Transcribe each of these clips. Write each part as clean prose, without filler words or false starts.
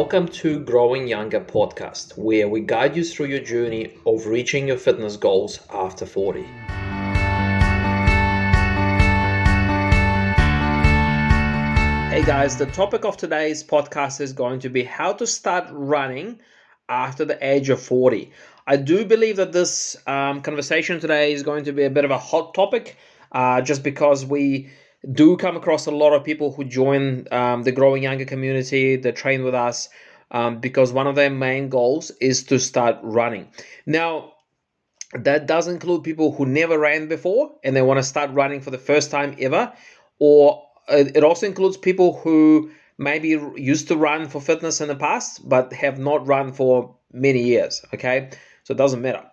Welcome to Growing Younger podcast, where we guide you through your journey of reaching your fitness goals after 40. Hey guys, the topic of today's podcast is going to be how to start running after the age of 40. I do believe that this conversation today is going to be a bit of a hot topic, just because we do come across a lot of people who join the Growing Younger community, they train with us, because one of their main goals is to start running. Now, that does include people who never ran before and they want to start running for the first time ever, or it also includes people who maybe used to run for fitness in the past but have not run for many years, okay? So it doesn't matter.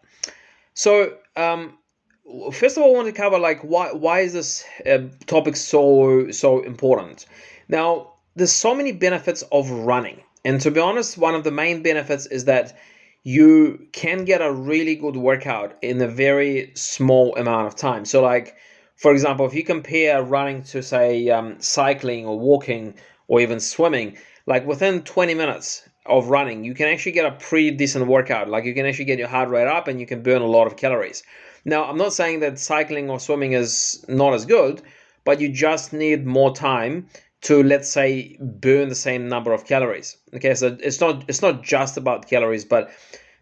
So first of all, I want to cover why is this topic so important. Now, there's so many benefits of running, and to be honest, one of the main benefits is that you can get a really good workout in a very small amount of time. So for example, if you compare running to say cycling or walking or even swimming, like within 20 minutes of running, you can actually get a pretty decent workout. Like you can actually get your heart rate up and you can burn a lot of calories. Now, I'm not saying that cycling or swimming is not as good, but you just need more time to, let's say, burn the same number of calories. Okay, so it's not just about calories, but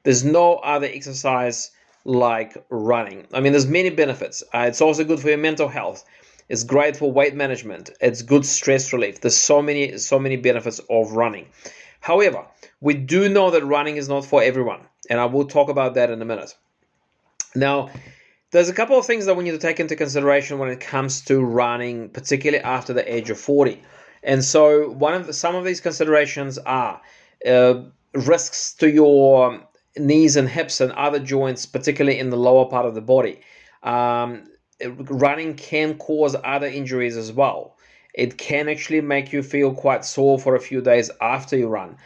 there's no other exercise like running. I mean, there's many benefits. It's also good for your mental health. It's great for weight management. It's good stress relief. There's so many benefits of running. However, we do know that running is not for everyone, and I will talk about that in a minute. Now, there's a couple of things that we need to take into consideration when it comes to running, particularly after the age of 40. And so some of these considerations are risks to your knees and hips and other joints, particularly in the lower part of the body. Running can cause other injuries as well. It can actually make you feel quite sore for a few days after you run.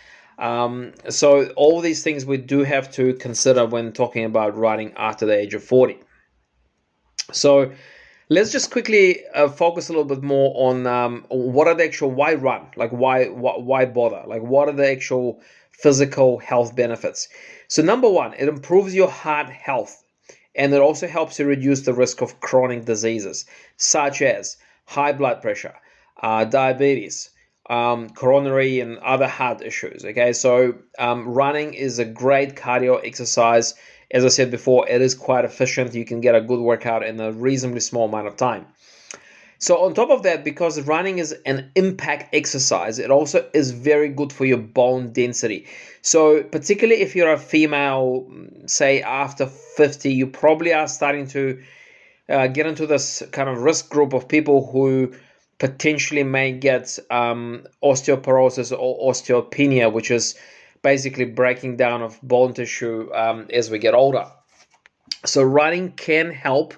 So all these things we do have to consider when talking about running after the age of 40. So let's just quickly focus a little bit more on what are the actual, why run? Like why bother? Like what are the actual physical health benefits? So number one, it improves your heart health, and it also helps you reduce the risk of chronic diseases such as high blood pressure, diabetes, coronary and other heart issues. Okay, so running is a great cardio exercise. As I said before, it is quite efficient. You can get a good workout in a reasonably small amount of time. So on top of that, because running is an impact exercise, it also is very good for your bone density. So particularly if you're a female, say after 50, you probably are starting to get into this kind of risk group of people who potentially may get osteoporosis or osteopenia, which is basically breaking down of bone tissue as we get older. So running can help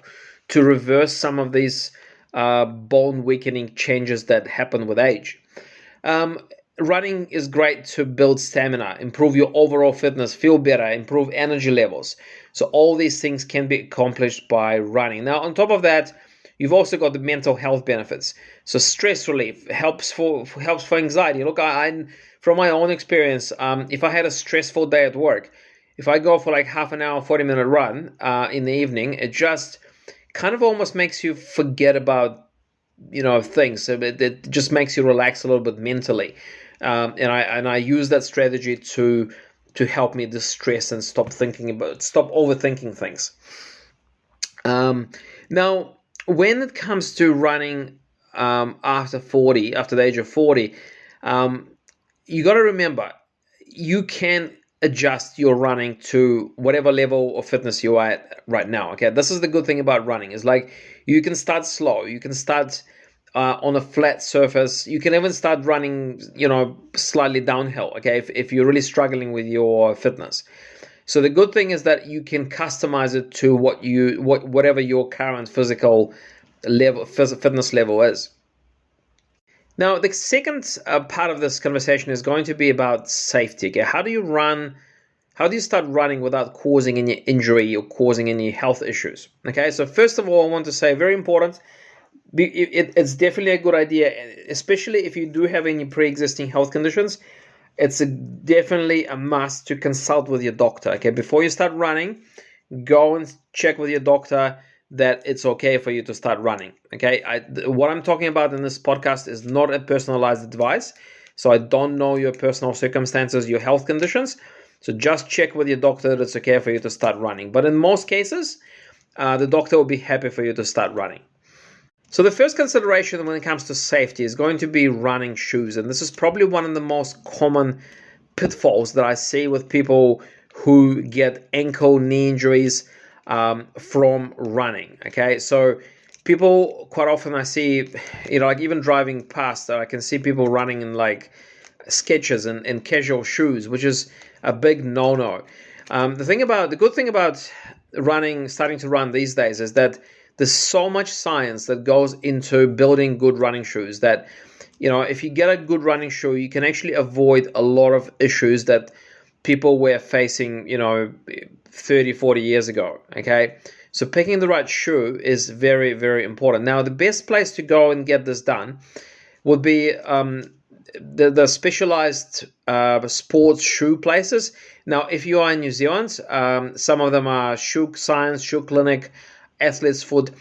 to reverse some of these bone weakening changes that happen with age. Running is great to build stamina, improve your overall fitness, feel better, improve energy levels. So all these things can be accomplished by running. Now, on top of that, you've also got the mental health benefits. So stress relief helps for anxiety. Look, from my own experience, if I had a stressful day at work, if I go for like half an hour, 40-minute run in the evening, it just kind of almost makes you forget about, things. So it just makes you relax a little bit mentally. And I use that strategy to help me distress and stop overthinking things. Now, when it comes to running after the age of 40, you got to remember, you can adjust your running to whatever level of fitness you are at right now. Okay, this is the good thing about running. Is like you can start slow. You can start on a flat surface. You can even start running, slightly downhill. Okay, if you're really struggling with your fitness. So the good thing is that you can customize it to whatever your current physical level, fitness level is. Now, the second part of this conversation is going to be about safety. Okay? How do you start running without causing any injury or causing any health issues? Okay, so first of all, I want to say, very important, it's definitely a good idea, especially if you do have any pre-existing health conditions. it's definitely a must to consult with your doctor. Okay, before you start running, go and check with your doctor that it's okay for you to start running. Okay, what I'm talking about in this podcast is not a personalized advice, so I don't know your personal circumstances, your health conditions. So just check with your doctor that it's okay for you to start running. But in most cases, the doctor will be happy for you to start running. So the first consideration when it comes to safety is going to be running shoes. And this is probably one of the most common pitfalls that I see with people who get ankle, knee injuries from running. Okay, so people quite often I see, like even driving past, I can see people running in like Skechers and casual shoes, which is a big no-no. The good thing about starting to run these days is that there's so much science that goes into building good running shoes that, if you get a good running shoe, you can actually avoid a lot of issues that people were facing, 30, 40 years ago. Okay. So picking the right shoe is very, very important. Now, the best place to go and get this done would be the specialized sports shoe places. Now, if you are in New Zealand, some of them are Shoe Science, Shoe Clinic, Athlete's Foot.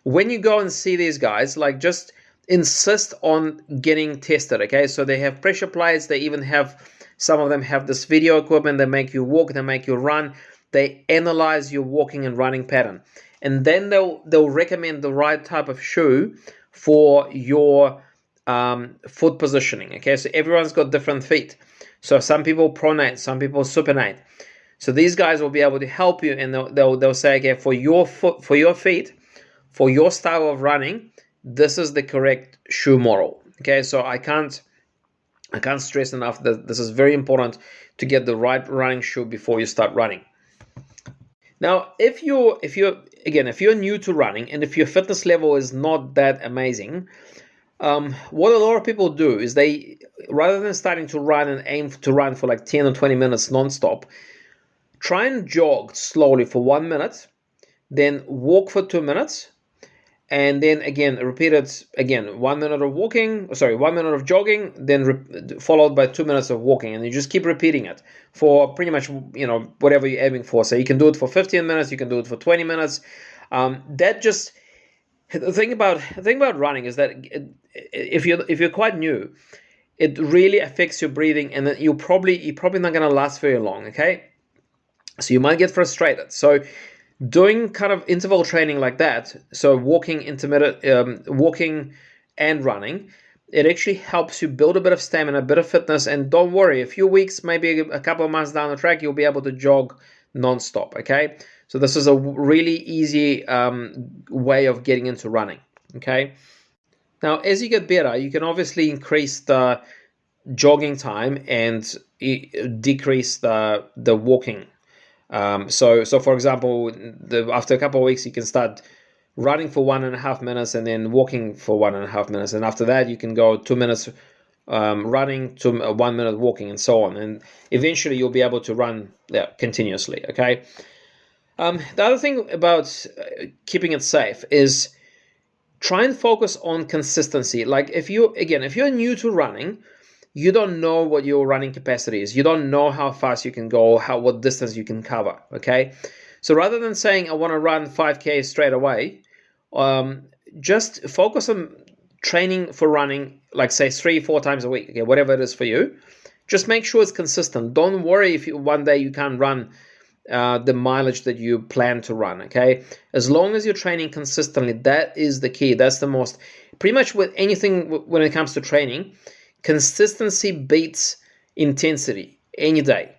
When you go and see these guys, like just insist on getting tested. Okay, so they have pressure plates. They even have, some of them have this video equipment. They make you walk. They make you run. They analyze your walking and running pattern, and then they'll recommend the right type of shoe for your foot positioning. Okay, so everyone's got different feet. So some people pronate, some people supinate. So these guys will be able to help you, and they'll say, okay, for your foot, for your feet, for your style of running, this is the correct shoe model. Okay, so I can't stress enough that this is very important to get the right running shoe before you start running. Now, if you're new to running and if your fitness level is not that amazing, what a lot of people do is they, rather than starting to run and aim to run for like 10 or 20 minutes non-stop, try and jog slowly for 1 minute, then walk for 2 minutes, and then again repeat it again. 1 minute of 1 minute of jogging, then followed by 2 minutes of walking, and you just keep repeating it for pretty much whatever you're aiming for. So you can do it for 15 minutes, you can do it for 20 minutes. The thing about running is that if you're quite new, it really affects your breathing, and then you're probably not going to last very long. Okay, so you might get frustrated. So doing kind of interval training like that, so walking and running, it actually helps you build a bit of stamina, a bit of fitness. And don't worry, a few weeks, maybe a couple of months down the track, you'll be able to jog non-stop. Okay, so this is a really easy way of getting into running. Okay, now as you get better, you can obviously increase the jogging time and decrease the walking. So for example, after a couple of weeks, you can start running for 1.5 minutes and then walking for 1.5 minutes, and after that you can go 2 minutes running to 1 minute walking, and so on, and eventually you'll be able to run continuously. Okay. The other thing about keeping it safe is try and focus on consistency. Like if you're new to running, you don't know what your running capacity is. You don't know how fast you can go, what distance you can cover. Okay, so rather than saying I want to run 5K straight away, just focus on training for running, like say 3-4 times a week. Okay, whatever it is for you. Just make sure it's consistent. Don't worry if one day you can't run the mileage that you plan to run. Okay, as long as you're training consistently, that is the key. That's the most, pretty much with anything when it comes to training, consistency beats intensity any day.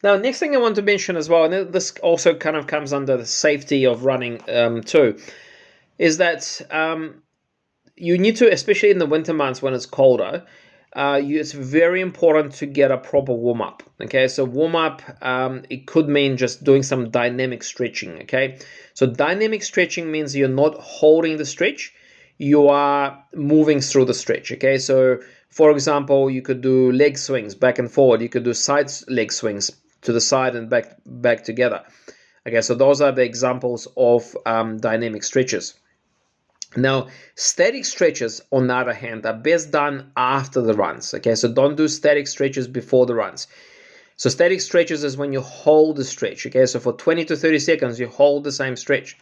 Now, next thing I want to mention as well, and this also kind of comes under the safety of running too, is that you need to, especially in the winter months when it's colder, it's very important to get a proper warm-up. Okay, so warm-up, it could mean just doing some dynamic stretching. Okay, so dynamic stretching means you're not holding the stretch, you are moving through the stretch. Okay, so for example, you could do leg swings back and forward, you could do side leg swings to the side and back together. Okay, so those are the examples of dynamic stretches. Now, static stretches, on the other hand, are best done after the runs. Okay, so don't do static stretches before the runs. So static stretches is when you hold the stretch. Okay, so for 20 to 30 seconds, you hold the same stretch.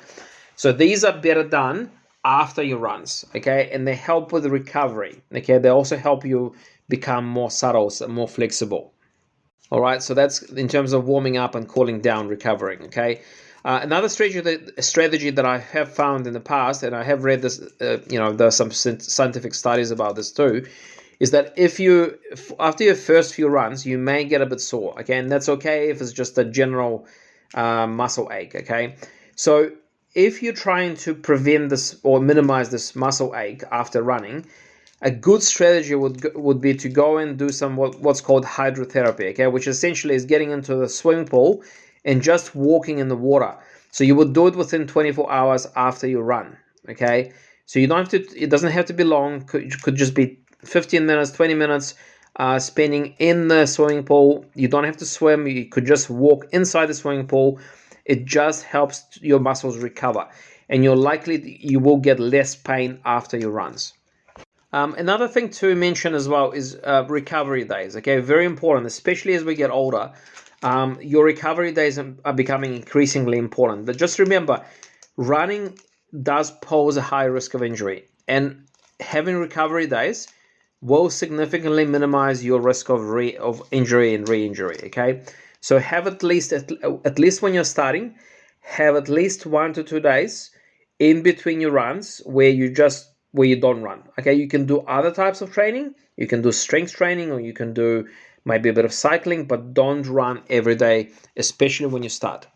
So these are better done after your runs. Okay, and they help with the recovery. Okay, they also help you become more subtle, more flexible. All right, so that's in terms of warming up and cooling down, recovering. Okay, another strategy that I have found in the past, and I have read this, there's some scientific studies about this too, is that if you, after your first few runs, you may get a bit sore. Okay, and that's okay if it's just a general muscle ache. Okay, so if you're trying to prevent this or minimize this muscle ache after running, a good strategy would be to go and do some what's called hydrotherapy, okay, which essentially is getting into the swimming pool and just walking in the water. So you would do it within 24 hours after you run, okay. So you don't have to. It doesn't have to be long. Could just be 15 minutes, 20 minutes, spending in the swimming pool. You don't have to swim. You could just walk inside the swimming pool. It just helps your muscles recover, and you will get less pain after your runs. Another thing to mention as well is recovery days. Okay, very important, especially as we get older. Your recovery days are becoming increasingly important. But just remember, running does pose a high risk of injury, and having recovery days will significantly minimize your risk of injury and re-injury. Okay, so have at least when you're starting, have at least 1 to 2 days in between your runs where you don't run. Okay, you can do other types of training. You can do strength training, or you can do maybe a bit of cycling, but don't run every day, especially when you start.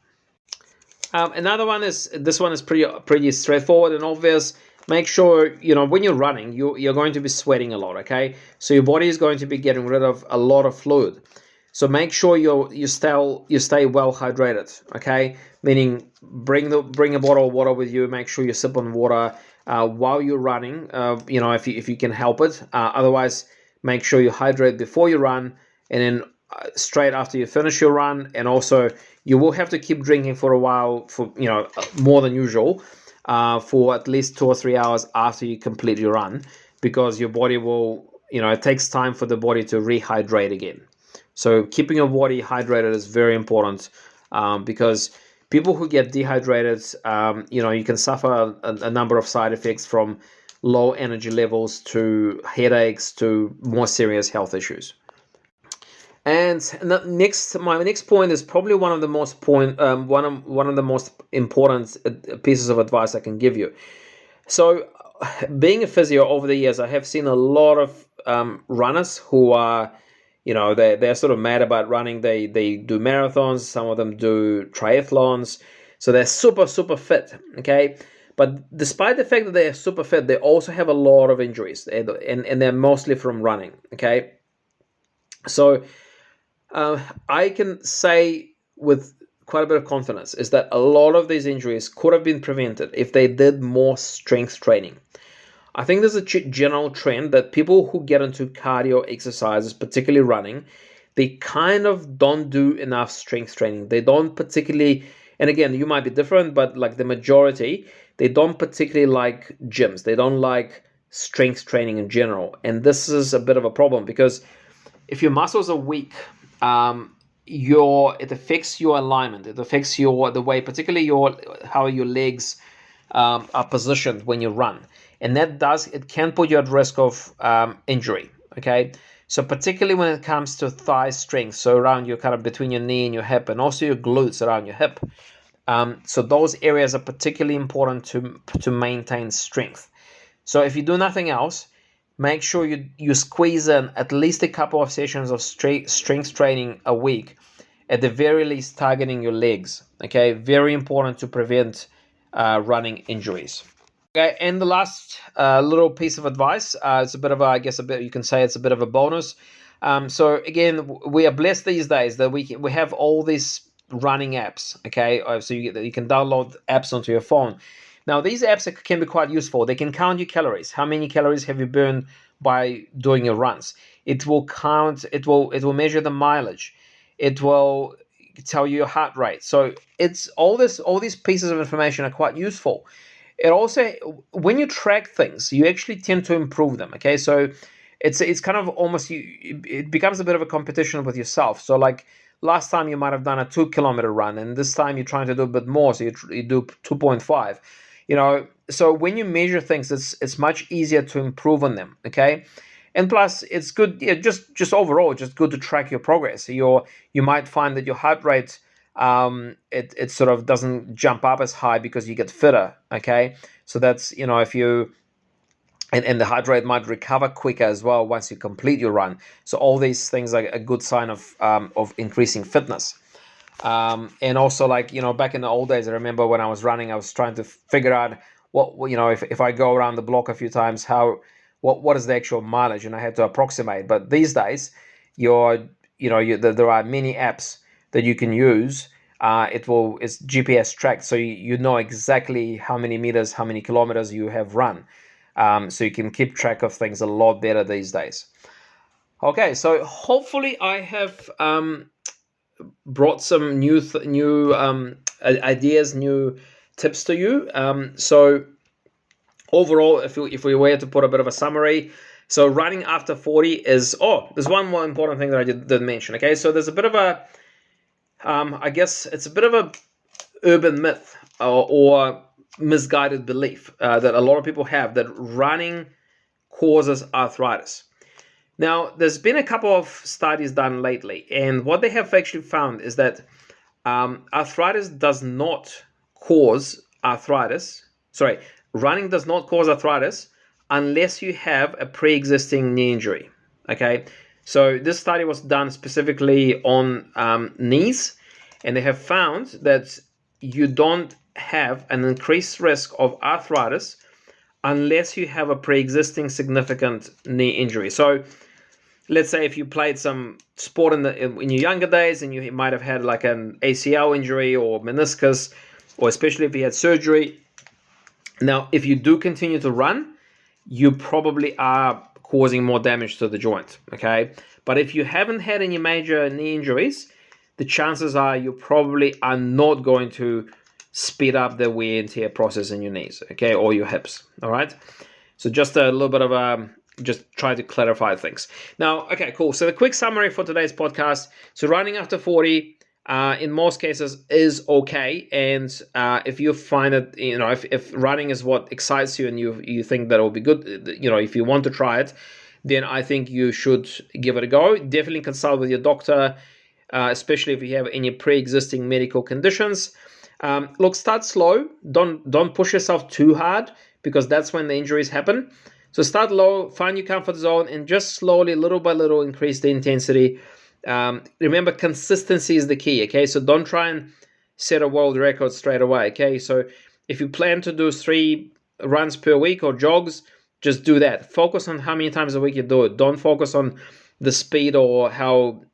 Another one is, this one is pretty straightforward and obvious. Make sure, when you're running, you're going to be sweating a lot. Okay, so your body is going to be getting rid of a lot of fluid. So make sure you stay well hydrated. Okay, meaning bring a bottle of water with you. Make sure you sip on water while you're running. If you can help it. Otherwise, make sure you hydrate before you run, and then straight after you finish your run. And also, you will have to keep drinking for a while, for more than usual, for at least 2 or 3 hours after you complete your run, because your body will, it takes time for the body to rehydrate again. So keeping your body hydrated is very important, because people who get dehydrated, you can suffer a number of side effects, from low energy levels to headaches to more serious health issues. And my next point is probably one of the most one of the most important pieces of advice I can give you. So, being a physio over the years, I have seen a lot of runners who are, they're sort of mad about running. They do marathons. Some of them do triathlons. So they're super, super fit. Okay. But despite the fact that they are super fit, they also have a lot of injuries, and they're mostly from running. Okay. So I can say with quite a bit of confidence is that a lot of these injuries could have been prevented if they did more strength training. I think there's a general trend that people who get into cardio exercises, particularly running, they kind of don't do enough strength training. They don't particularly, and again, you might be different, but like the majority, they don't particularly like gyms. They don't like strength training in general. And this is a bit of a problem, because if your muscles are weak, it affects your alignment. It affects the way, particularly how your legs are positioned when you run, and it can put you at risk of injury. Okay, so particularly when it comes to thigh strength, so around your kind of between your knee and your hip, and also your glutes around your hip. So those areas are particularly important to maintain strength. So if you do nothing else, make sure you squeeze in at least a couple of sessions of strength training a week, at the very least targeting your legs. Okay, very important to prevent running injuries. Okay, and the last little piece of advice, it's a bit of you can say it's a bit of a bonus. So again, we are blessed these days that we have all these running apps. Okay, so you can download apps onto your phone. Now, these apps can be quite useful. They can count your calories. How many calories have you burned by doing your runs? It will count. It will measure the mileage. It will tell you your heart rate. So it's all these pieces of information are quite useful. it also, when you track things, you actually tend to improve them. Okay, so it's kind of almost it becomes a bit of a competition with yourself. So like last time you might have done a 2 kilometer run, and this time you're trying to do a bit more, so you do 2.5. So when you measure things, it's much easier to improve on them. Okay. And plus, it's good. Yeah, just overall, just good to track your progress. You might find that your heart rate, it sort of doesn't jump up as high because you get fitter. Okay, so that's, if you, and the heart rate might recover quicker as well once you complete your run. So all these things are a good sign of increasing fitness. And also, like, back in the old days, I remember when I was running, I was trying to figure out what, if I go around the block a few times, what is the actual mileage, and I had to approximate. But these days, there are many apps that you can use. It's GPS tracked, so you know exactly how many meters, how many kilometers you have run. So you can keep track of things a lot better these days. Okay, so hopefully I have brought some new ideas, new tips to you. So overall, if we were to put a bit of a summary, so running after 40 is, there's one more important thing that I didn't mention. Okay, so there's a bit of a, I guess it's a bit of a urban myth or misguided belief that a lot of people have, that running causes arthritis. Now, there's been a couple of studies done lately, and what they have actually found is that arthritis does not cause arthritis. Sorry, running does not cause arthritis unless you have a pre-existing knee injury. Okay, so this study was done specifically on knees, and they have found that you don't have an increased risk of arthritis unless you have a pre-existing significant knee injury. So let's say if you played some sport in your younger days, and you might have had like an ACL injury or meniscus, or especially if you had surgery. Now, if you do continue to run, you probably are causing more damage to the joint. Okay, but if you haven't had any major knee injuries, the chances are you probably are not going to speed up the wear and tear process in your knees, okay, or your hips. All right, so just a little bit of just try to clarify things. Now, okay, cool. So the quick summary for today's podcast. So running after 40, in most cases, is okay. And if you find that, if running is what excites you and you think that will be good, if you want to try it, then I think you should give it a go. Definitely consult with your doctor, especially if you have any pre-existing medical conditions. Look, start slow. Don't push yourself too hard, because that's when the injuries happen. So start low, find your comfort zone, and just slowly, little by little, increase the intensity. Remember, consistency is the key, okay? So don't try and set a world record straight away, okay? So if you plan to do 3 runs per week or jogs, just do that. Focus on how many times a week you do it. Don't focus on the speed or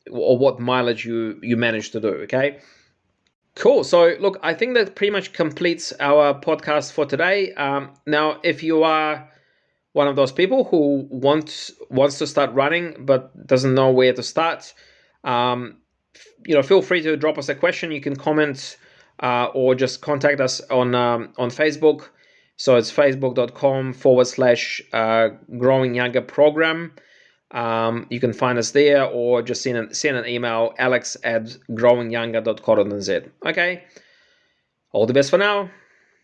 what mileage you manage to do, okay? Cool. So look, I think that pretty much completes our podcast for today. Now, if you are one of those people who wants to start running but doesn't know where to start, feel free to drop us a question. You can comment or just contact us on Facebook. So it's facebook.com/growing younger program. You can find us there, or just send an email, alex@growingyounger.co.nz. Okay. All the best for now.